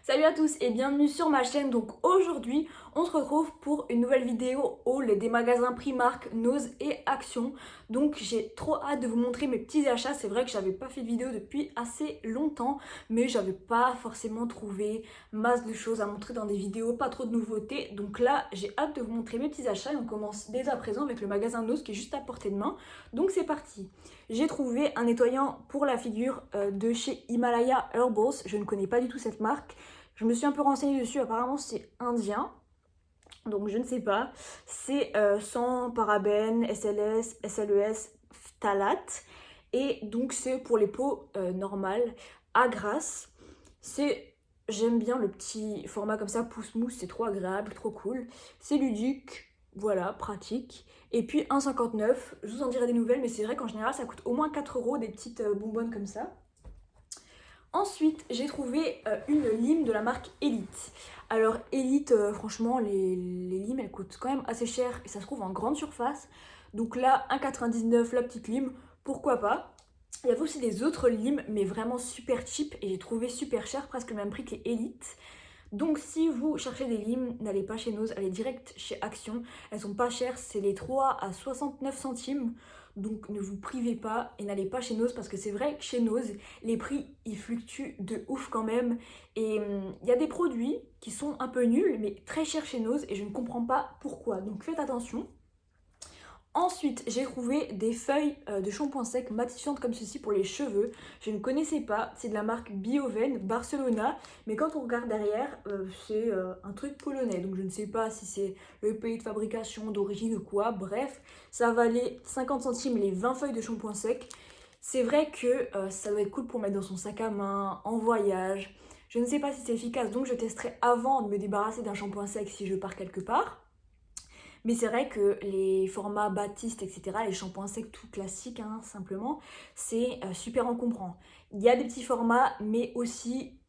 Salut à tous et bienvenue sur ma chaîne. Donc aujourd'hui on se retrouve pour une nouvelle vidéo haul des magasins Primark, Nose et Action. Donc j'ai trop hâte de vous montrer mes petits achats. C'est vrai que j'avais pas fait de vidéo depuis assez longtemps, mais j'avais pas forcément trouvé masse de choses à montrer dans des vidéos, pas trop de nouveautés. Donc là j'ai hâte de vous montrer mes petits achats et on commence dès à présent avec le magasin Nose qui est juste à portée de main. Donc c'est parti. J'ai trouvé un nettoyant pour la figure de chez Himalaya Herbals. Je ne connais pas du tout cette marque. Je me suis un peu renseignée dessus, apparemment c'est indien, donc je ne sais pas. C'est sans parabènes, SLS, SLES, phtalate, et donc c'est pour les peaux normales, à grasse. J'aime bien le petit format comme ça, pouce-mousse, c'est trop agréable, trop cool. C'est ludique, voilà, pratique. Et puis 1,59, je vous en dirai des nouvelles, mais c'est vrai qu'en général ça coûte au moins 4 euros des petites bonbonnes comme ça. Ensuite, j'ai trouvé une lime de la marque Elite. Alors Elite, franchement, les limes, elles coûtent quand même assez cher et ça se trouve en grande surface. Donc là, 1,99 la petite lime, pourquoi pas. Il y avait aussi des autres limes, mais vraiment super cheap et j'ai trouvé super cher, presque le même prix que les Elite. Donc si vous cherchez des limes, n'allez pas chez Nose, allez direct chez Action. Elles sont pas chères, c'est les 3 à 69 centimes. Donc ne vous privez pas et n'allez pas chez Nose parce que c'est vrai que chez Nose, les prix ils fluctuent de ouf quand même. Et il y a des produits qui sont un peu nuls mais très chers chez Nose et je ne comprends pas pourquoi. Donc faites attention. Ensuite, j'ai trouvé des feuilles de shampoing sec matifiantes comme ceci pour les cheveux. Je ne connaissais pas, c'est de la marque Bioven Barcelona, mais quand on regarde derrière, c'est un truc polonais. Donc je ne sais pas si c'est le pays de fabrication, d'origine ou quoi. Bref, ça valait 50 centimes les 20 feuilles de shampoing sec. C'est vrai que ça doit être cool pour mettre dans son sac à main, en voyage. Je ne sais pas si c'est efficace, donc je testerai avant de me débarrasser d'un shampoing sec si je pars quelque part. Mais c'est vrai que les formats Baptiste, etc., les shampoings secs tout classiques, hein, simplement, c'est super encombrant. Il y a des petits formats, mais aussi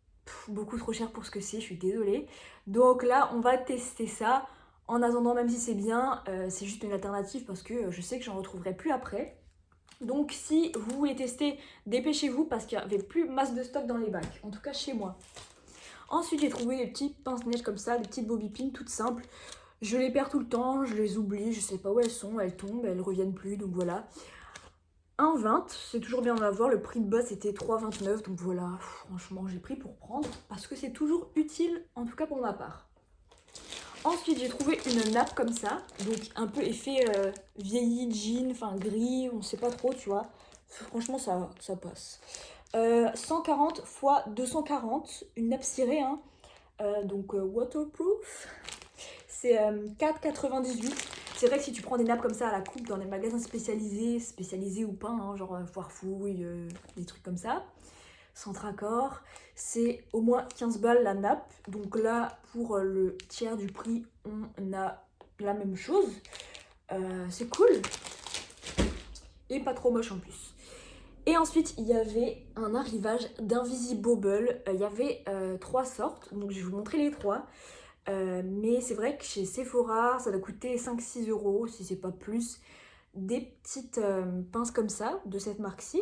beaucoup trop cher pour ce que c'est, je suis désolée. Donc là, on va tester ça. En attendant, même si c'est bien, c'est juste une alternative parce que je sais que j'en retrouverai plus après. Donc si vous voulez tester, dépêchez-vous parce qu'il n'y avait plus masse de stock dans les bacs, en tout cas chez moi. Ensuite, j'ai trouvé des petits pince-neige comme ça, des petites bobby pins toutes simples. Je les perds tout le temps, je les oublie, je sais pas où elles sont, elles tombent, elles reviennent plus, donc voilà. 1,20, c'est toujours bien d'en avoir, le prix de base c'était 3,29, donc voilà, franchement j'ai pris pour prendre, parce que c'est toujours utile, en tout cas pour ma part. Ensuite j'ai trouvé une nappe comme ça, donc un peu effet vieilli, jean, enfin gris, on sait pas trop, tu vois. Franchement ça passe. 140 x 240, une nappe cirée, hein. Donc waterproof. C'est 4,98. C'est vrai que si tu prends des nappes comme ça à la coupe dans des magasins spécialisés ou pas, hein, genre Foire Fouille, des trucs comme ça, sans raccord, c'est au moins 15 balles la nappe. Donc là, pour le tiers du prix, on a la même chose. C'est cool. Et pas trop moche en plus. Et ensuite, il y avait un arrivage d'Invisibobble. Il y avait 3 sortes, donc je vais vous montrer les 3. Mais c'est vrai que chez Sephora, ça doit coûter 5-6 euros, si c'est pas plus, des petites pinces comme ça, de cette marque-ci.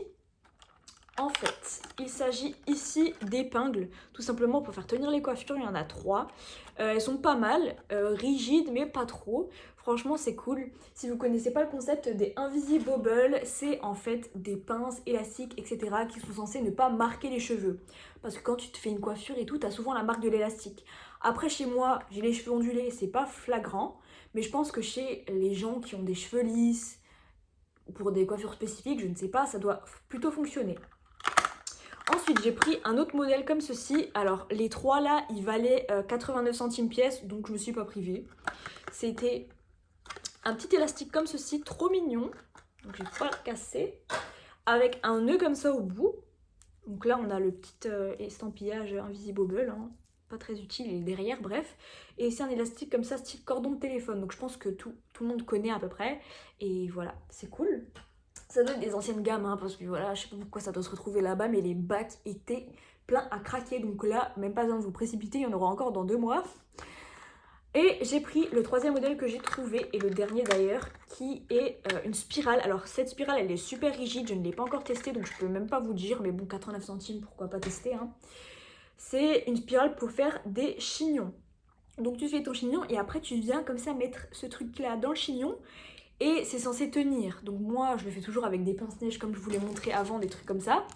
En fait, il s'agit ici d'épingles, tout simplement pour faire tenir les coiffures, il y en a 3. Elles sont pas mal, rigides mais pas trop. Franchement, c'est cool. Si vous connaissez pas le concept des Invisibobble, c'est en fait des pinces élastiques, etc. qui sont censées ne pas marquer les cheveux. Parce que quand tu te fais une coiffure et tout, t'as souvent la marque de l'élastique. Après, chez moi, j'ai les cheveux ondulés, c'est pas flagrant, mais je pense que chez les gens qui ont des cheveux lisses, pour des coiffures spécifiques, je ne sais pas, ça doit plutôt fonctionner. Ensuite, j'ai pris un autre modèle comme ceci. Alors, les 3 là, ils valaient 89 centimes pièce, donc je me suis pas privée. C'était un petit élastique comme ceci, trop mignon. Donc, je vais pas le casser. Avec un nœud comme ça au bout. Donc là, on a le petit estampillage Invisibobble, hein. Pas très utile, il est derrière, bref. Et c'est un élastique comme ça, style cordon de téléphone. Donc je pense que tout le monde connaît à peu près. Et voilà, c'est cool. Ça doit être des anciennes gammes, hein, parce que voilà, je sais pas pourquoi ça doit se retrouver là-bas, mais les bacs étaient pleins à craquer. Donc là, même pas besoin de vous précipiter, il y en aura encore dans 2 mois. Et j'ai pris le 3e modèle que j'ai trouvé, et le dernier d'ailleurs, qui est une spirale. Alors cette spirale, elle est super rigide, je ne l'ai pas encore testée, donc je peux même pas vous dire, mais bon, 89 centimes, pourquoi pas tester, hein. C'est une spirale pour faire des chignons. Donc tu fais ton chignon et après tu viens comme ça mettre ce truc là dans le chignon et c'est censé tenir. Donc moi je le fais toujours avec des pince-neige comme je vous l'ai montré avant, des trucs comme ça.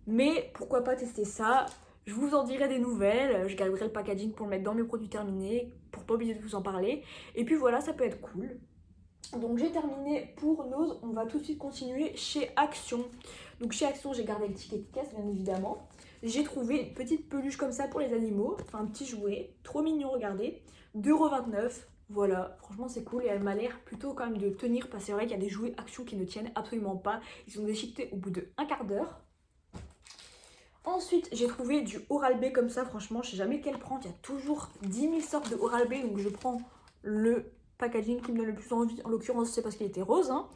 Mais pourquoi pas tester ça? Je vous en dirai des nouvelles, je garderai le packaging pour le mettre dans mes produits terminés, pour pas oublier de vous en parler. Et puis voilà, ça peut être cool. Donc j'ai terminé pour Nose, on va tout de suite continuer chez Action. Donc chez Action, j'ai gardé le ticket de caisse bien évidemment. J'ai trouvé une petite peluche comme ça pour les animaux, enfin un petit jouet, trop mignon, regardez, 2,29 €. Voilà, franchement c'est cool et elle m'a l'air plutôt quand même de tenir parce que c'est vrai qu'il y a des jouets Action qui ne tiennent absolument pas. Ils sont déchiquetés au bout de un quart d'heure. Ensuite, j'ai trouvé du Oral-B comme ça, franchement, je sais jamais quel prendre. Il y a toujours 10 000 sortes de Oral-B, donc je prends le packaging qui me donne le plus envie. En l'occurrence, c'est parce qu'il était rose. Hein.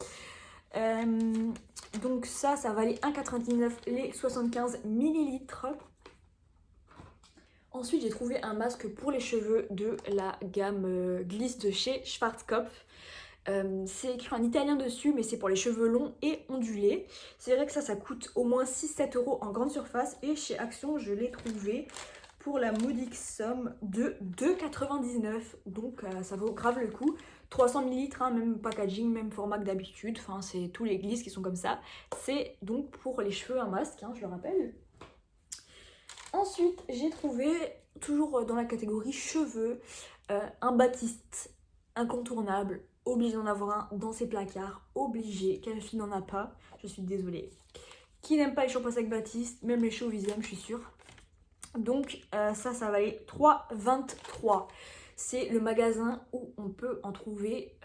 Donc ça valait 1,99 € les 75 millilitres. Ensuite, j'ai trouvé un masque pour les cheveux de la gamme Gliss de chez Schwarzkopf. C'est écrit en italien dessus, mais c'est pour les cheveux longs et ondulés. C'est vrai que ça coûte au moins 6-7 € en grande surface. Et chez Action, je l'ai trouvé pour la modique somme de 2,99 €. Donc ça vaut grave le coup. 300 millilitres, hein, même packaging, même format que d'habitude. Enfin, c'est tous les Gliss qui sont comme ça. C'est donc pour les cheveux un masque, hein, je le rappelle. Ensuite, j'ai trouvé, toujours dans la catégorie cheveux, un Batiste incontournable. Obligé d'en avoir un dans ses placards, obligé. Quelle fille n'en a pas? Je suis désolée. Qui n'aime pas les shampoings avec Batiste, même les cheveux Vizem, je suis sûre. Donc ça valait 3,23 €. C'est le magasin où on peut en trouver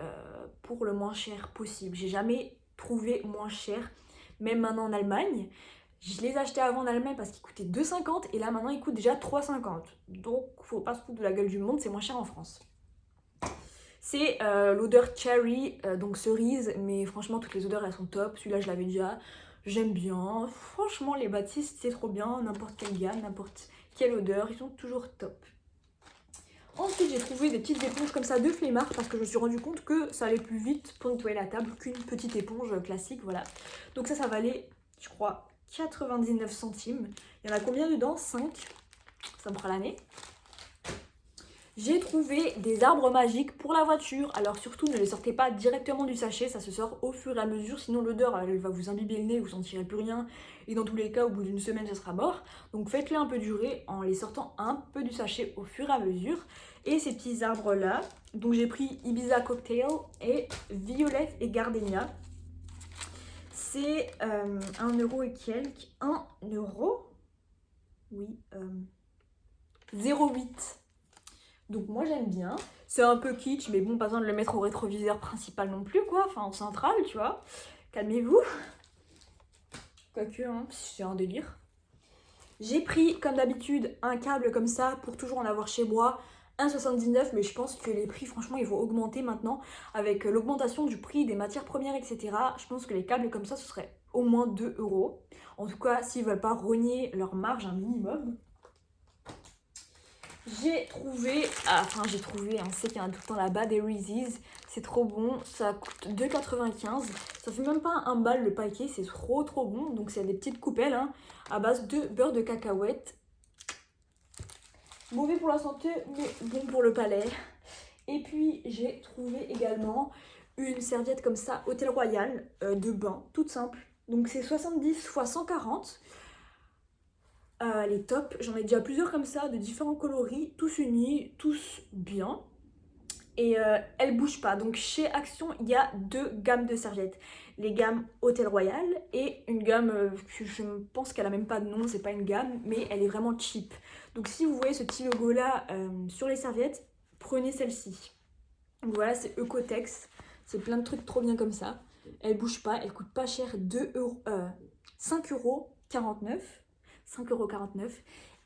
pour le moins cher possible. J'ai jamais trouvé moins cher, même maintenant en Allemagne. Je les achetais avant en Allemagne parce qu'ils coûtaient 2,50 € et là maintenant ils coûtent déjà 3,50 €. Donc faut pas se foutre de la gueule du monde, c'est moins cher en France. C'est l'odeur cherry, donc cerise, mais franchement toutes les odeurs elles sont top. Celui-là je l'avais déjà, j'aime bien. Franchement les Batiste c'est trop bien, n'importe quelle gamme, n'importe quelle odeur, ils sont toujours top. Ensuite j'ai trouvé des petites éponges comme ça de Flemmard parce que je me suis rendu compte que ça allait plus vite pour nettoyer la table qu'une petite éponge classique, voilà. Donc ça valait, je crois, 99 centimes. Il y en a combien dedans? 5. Ça me fera l'année. J'ai trouvé des arbres magiques pour la voiture. Alors surtout ne les sortez pas directement du sachet, ça se sort au fur et à mesure, sinon l'odeur elle va vous imbiber le nez, vous sentirez plus rien. Et dans tous les cas, au bout d'une semaine, ça sera mort. Donc faites-les un peu durer en les sortant un peu du sachet au fur et à mesure. Et ces petits arbres là, donc j'ai pris Ibiza Cocktail et Violette et Gardenia. C'est 1 € et quelques. 1 €? Oui. 0,8. Donc moi j'aime bien. C'est un peu kitsch, mais bon, pas besoin de le mettre au rétroviseur principal non plus, quoi. Enfin, en centrale, tu vois. Calmez-vous. Quoique, hein, c'est un délire. J'ai pris, comme d'habitude, un câble comme ça pour toujours en avoir chez moi. 1,79 €, mais je pense que les prix, franchement, ils vont augmenter maintenant. Avec l'augmentation du prix des matières premières, etc. Je pense que les câbles comme ça, ce serait au moins 2 €. En tout cas, s'ils veulent pas rogner leur marge un minimum. J'ai trouvé, on sait qu'il y en a tout le temps là-bas, des Reese's, c'est trop bon, ça coûte 2,95 €, ça fait même pas 1 balle le paquet, c'est trop bon, donc c'est des petites coupelles hein, à base de beurre de cacahuète. Mauvais pour la santé, mais bon pour le palais. Et puis j'ai trouvé également une serviette comme ça, Hôtel Royal, de bain, toute simple, donc c'est 70 x 140. Elle est top, j'en ai déjà plusieurs comme ça, de différents coloris, tous unis, tous bien. Et elle bouge pas, donc chez Action, il y a 2 gammes de serviettes. Les gammes Hôtel Royal et une gamme, je pense qu'elle a même pas de nom, c'est pas une gamme, mais elle est vraiment cheap. Donc si vous voyez ce petit logo là sur les serviettes, prenez celle-ci. Donc voilà, c'est Ecotex, c'est plein de trucs trop bien comme ça. Elle bouge pas, elle coûte pas cher, 5,49 €. 5,49 €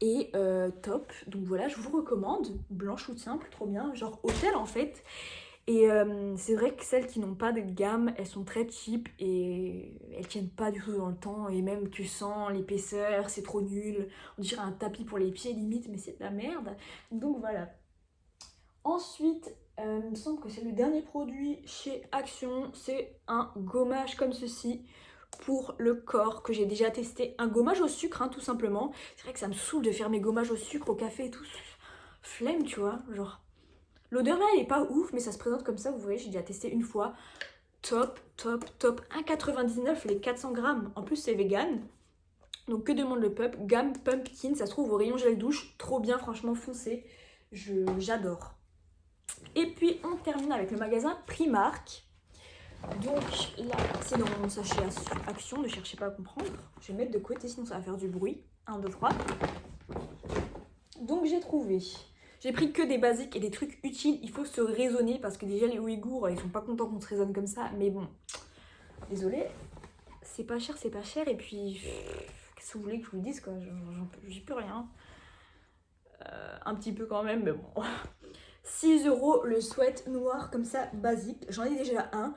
et top, donc voilà, je vous recommande, blanche ou simple, trop bien, genre hôtel en fait. Et c'est vrai que celles qui n'ont pas de gamme, elles sont très cheap et elles tiennent pas du tout dans le temps, et même tu sens l'épaisseur, c'est trop nul, on dirait un tapis pour les pieds limite, mais c'est de la merde, donc voilà. Ensuite, il me semble que c'est le dernier produit chez Action, c'est un gommage comme ceci pour le corps que j'ai déjà testé. Un gommage au sucre, hein, tout simplement. C'est vrai que ça me saoule de faire mes gommages au sucre, au café et tout. Flemme, tu vois, genre. L'odeur là, elle est pas ouf, mais ça se présente comme ça, vous voyez, j'ai déjà testé une fois. Top, top, top. 1,99 les 400 grammes. En plus, c'est vegan. Donc, que demande le peuple? Gamme pumpkin, ça se trouve au rayon gel douche. Trop bien, franchement, foncé. J'adore. Et puis, on termine avec le magasin Primark. Donc, là, c'est dans mon sachet Action, ne cherchez pas à comprendre. Je vais mettre de côté, sinon ça va faire du bruit. 1, 2, 3. Donc, j'ai trouvé. J'ai pris que des basiques et des trucs utiles. Il faut se raisonner parce que déjà, les Ouïghours, ils sont pas contents qu'on se raisonne comme ça. Mais bon, désolé. C'est pas cher, c'est pas cher. Et puis, qu'est-ce que vous voulez que je vous dise, quoi? J'ai plus rien. Un petit peu quand même, mais bon. 6 € le sweat noir comme ça, basique. J'en ai déjà un.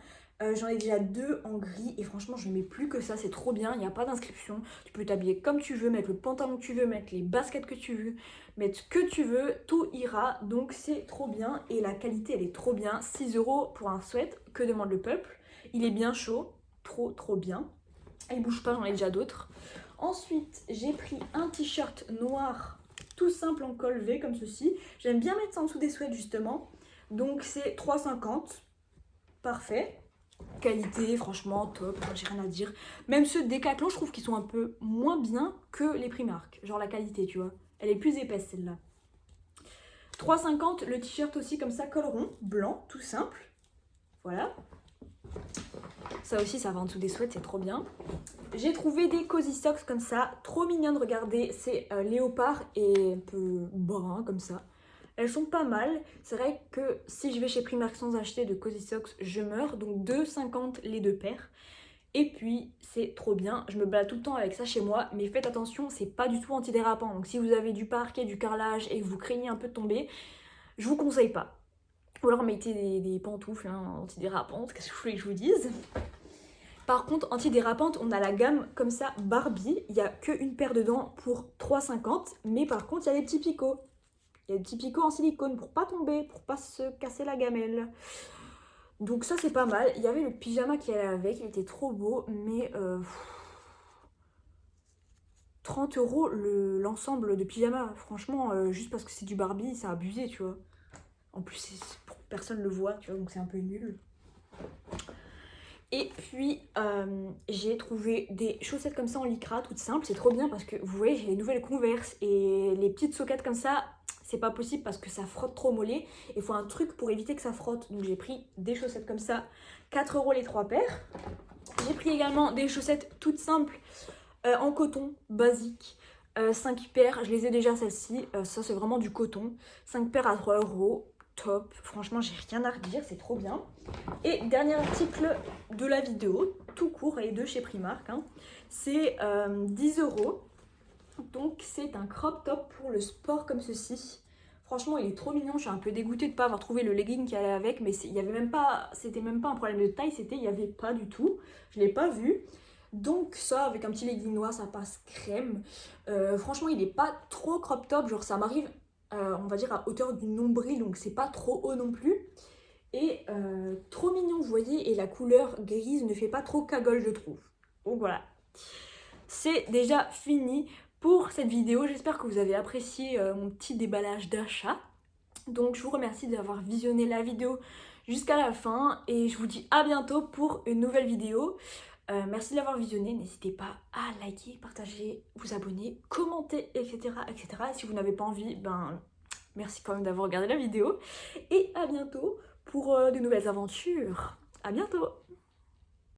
J'en ai déjà 2 en gris et franchement je ne mets plus que ça, c'est trop bien, il n'y a pas d'inscription, tu peux t'habiller comme tu veux, mettre le pantalon que tu veux, mettre les baskets que tu veux, mettre ce que tu veux, tout ira, donc c'est trop bien et la qualité elle est trop bien. 6 € pour un sweat, que demande le peuple? Il est bien chaud, trop bien, il bouge pas, j'en ai déjà d'autres. Ensuite j'ai pris un t-shirt noir tout simple en col V comme ceci, j'aime bien mettre ça en dessous des sweats justement, donc c'est 3,50, parfait. Qualité, franchement, top, j'ai rien à dire. Même ceux de Decathlon, je trouve qu'ils sont un peu moins bien que les Primark. Genre la qualité, tu vois. Elle est plus épaisse, celle-là. 3,50 le t-shirt aussi, comme ça, col rond, blanc, tout simple. Voilà. Ça aussi, ça va en dessous des sweats, c'est trop bien. J'ai trouvé des cozy socks comme ça, trop mignonnes, regardez. C'est léopard et un peu brun, comme ça. Elles sont pas mal. C'est vrai que si je vais chez Primark sans acheter de cozy socks, je meurs. Donc 2,50 les 2 paires. Et puis c'est trop bien. Je me balade tout le temps avec ça chez moi. Mais faites attention, c'est pas du tout antidérapant. Donc si vous avez du parquet, du carrelage et que vous craignez un peu de tomber, je vous conseille pas. Ou alors mettez des pantoufles antidérapantes. Qu'est-ce que vous voulez que je vous dise? Par contre, antidérapante, on a la gamme comme ça Barbie. Il n'y a qu'une paire dedans pour 3,50. Mais par contre, il y a des petits picots. Il y a des petits picots en silicone pour pas tomber, pour pas se casser la gamelle. Donc ça c'est pas mal. Il y avait le pyjama qui allait avec, il était trop beau, mais 30 € l'ensemble de pyjama. Franchement, juste parce que c'est du Barbie, c'est abusé, tu vois. En plus, personne le voit, tu vois, donc c'est un peu nul. Et puis, j'ai trouvé des chaussettes comme ça en lycra, toutes simples. C'est trop bien parce que, vous voyez, j'ai les nouvelles Converse et les petites soquettes comme ça, c'est pas possible parce que ça frotte trop au mollet. Il faut un truc pour éviter que ça frotte. Donc j'ai pris des chaussettes comme ça, 4 € les 3 paires. J'ai pris également des chaussettes toutes simples en coton, basique. 5 paires, je les ai déjà celles-ci. Ça c'est vraiment du coton. 5 paires à 3 €. Top, franchement j'ai rien à redire, c'est trop bien. Et dernier article de la vidéo, tout court et de chez Primark, hein. C'est 10 €. Donc c'est un crop top pour le sport comme ceci. Franchement il est trop mignon, je suis un peu dégoûtée de ne pas avoir trouvé le legging qui allait avec, mais il y avait même pas, c'était même pas un problème de taille, il n'y avait pas du tout, je l'ai pas vu. Donc ça avec un petit legging noir ça passe crème. Franchement il est pas trop crop top, genre ça m'arrive on va dire à hauteur du nombril, donc c'est pas trop haut non plus. Et trop mignon vous voyez, et la couleur grise ne fait pas trop cagole je trouve. Donc voilà, c'est déjà fini pour cette vidéo. J'espère que vous avez apprécié mon petit déballage d'achat. Donc je vous remercie d'avoir visionné la vidéo jusqu'à la fin et je vous dis à bientôt pour une nouvelle vidéo. Merci de l'avoir visionné, n'hésitez pas à liker, partager, vous abonner, commenter, etc. etc. Et si vous n'avez pas envie, ben merci quand même d'avoir regardé la vidéo. Et à bientôt pour de nouvelles aventures. À bientôt!